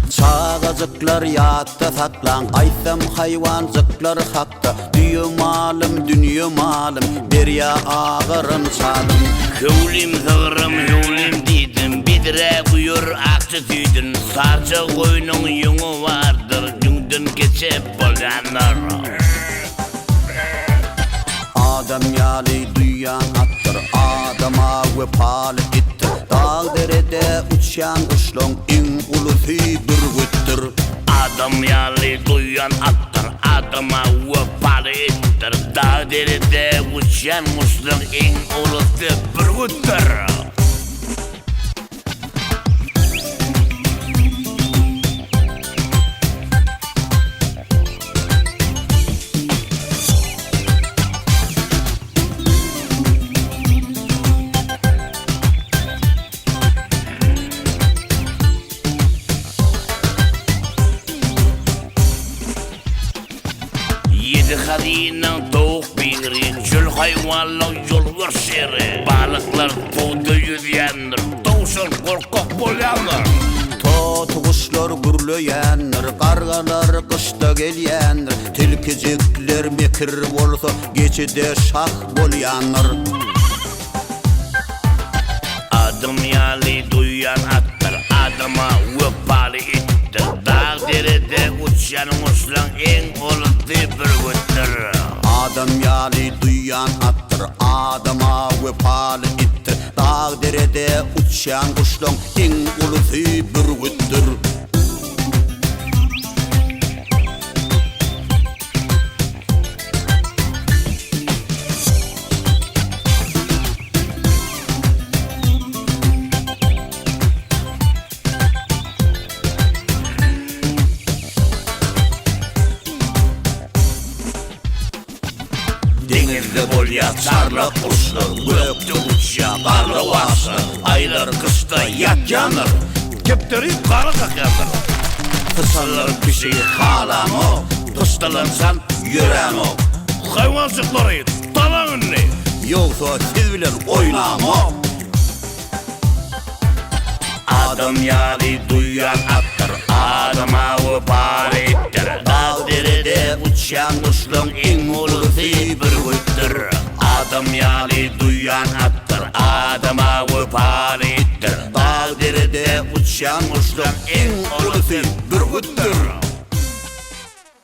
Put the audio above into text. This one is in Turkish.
Çağacıklar yatta saklan, aysam hayvancıklar hakta. Dünya malım, derya ağırın çalım. Hüvlim zığırım, hüvlim dedim, bidire buyur akçı tüydün. Sarça koyunun yunu vardır, yündün geçip bolanlar. Adam yali duyan attır, adama vefalı ittir. Dağ derede uçan kuşlong, in ulusi bir güttür. Adam yali duyan attır, adama vefalı ittir. Dağ derede uçan kuşlong, in ulusi bir güttür. Yedi hadinin tavuk biri, çöl hayvanlar yol verseri. Balıklar tuğdu yüzyendir, tavşan korkak bolyandır. Tot kuşlar gürleyenler, kargalar kışta gelyenler. Tilkicikler mekir bolsa, geçide şah bolyanlar. Adım yali duyan attır, adama vefalı ittir. Dağ derede uçan kuşlan en ulusi bir güttür. Adam yali duyan attır, adama vefalı ittir. Dağ derede uçan kuşlong, en ulusi bir güttür. Denizde bolya çarla kuşlar, gökte uçya karlı vası. Aylar kışta yak yanır, kepteri karı kakyandır. Kısalar pişi halam o, kıştalansan yüren o. Hayvancıkları talan ne? Yoksa siz bilen oynam o. Adam yali duyan attır, adama vefalı ittir. Dağ derede uçan kuşlan en ulusi bir güttür. Adam yali duyan attır, adama vefalı ittir. Dağ derede uçan kuşlan en ulusi bir güttür.